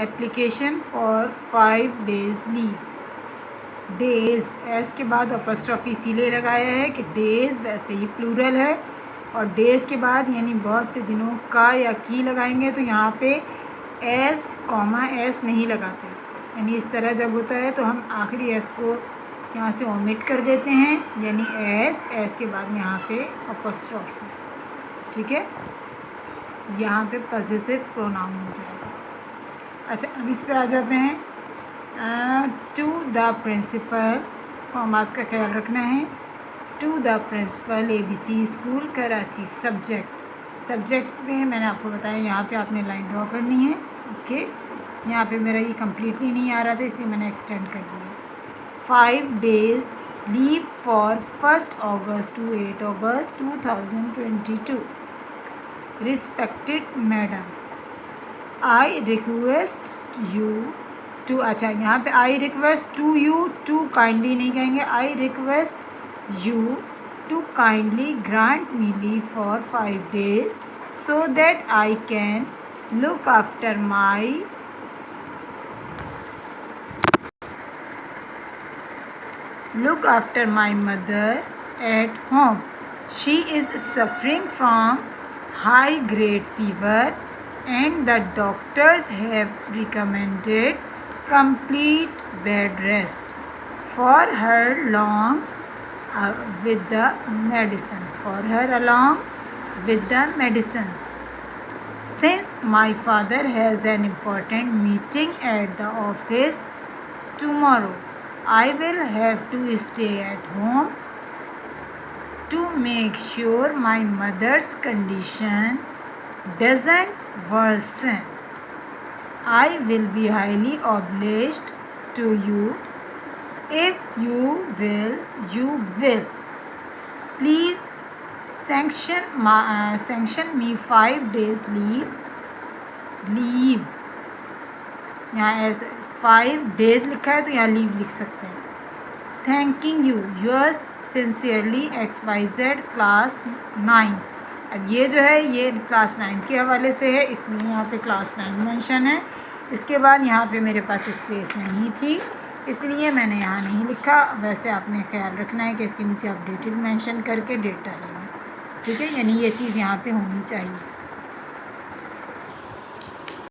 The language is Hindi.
Application for 5 days leave. Days S के बाद अपॉस्ट्रोफी इसीलिए लगाया है कि डेज़ वैसे ही प्लूरल है और डेज़ के बाद यानी बहुत से दिनों का या की लगाएंगे तो यहाँ पे एस कॉमा एस नहीं लगाते, यानी इस तरह जब होता है तो हम आखिरी एस को यहाँ से ओमिट कर देते हैं, यानी एस के बाद यहाँ पे अपॉस्ट्रोफी। ठीक है, यहाँ पे पॉसेसिव प्रोनाउन हो जाएगा। अच्छा, अब इस पे आ जाते हैं। टू द प्रिंसिपल, कॉमास का ख्याल रखना है। To the principal ABC school Karachi. Subject में मैंने आपको बताया यहाँ पे आपने लाइन ड्रॉ करनी है। ओके, यहाँ पे मेरा ये कम्प्लीटली नहीं आ रहा था इसलिए मैंने एक्सटेंड कर दिया। 5 days leave for 1 August to 8 August 2022। Respected madam, I request you to, अच्छा यहाँ पे I request to you, to kindly नहीं कहेंगे, I request you to kindly grant me leave for 5 days so that I can look after my mother at home. She is suffering from high grade fever and the doctors have recommended complete bed rest for her along with the medicines. Since my father has an important meeting at the office tomorrow, I will have to stay at home to make sure my mother's condition doesn't worsen. I will be highly obliged to you if you will please sanction me 5 days leave। यहाँ ऐसे 5 days लिखा है तो यहाँ लीव लिख सकते हैं। Thanking you, yours sincerely XYZ class 9। अब ये जो है ये क्लास 9 के हवाले से है, इसलिए यहाँ पे क्लास 9 मेंशन है। इसके बाद यहाँ पे मेरे पास स्पेस नहीं थी इसलिए मैंने यहाँ नहीं लिखा। वैसे आपने ख्याल रखना है कि इसके नीचे अपडेटेड मेंशन करके डेट डालेंगे। ठीक है, यानी ये चीज़ यहाँ पे होनी चाहिए।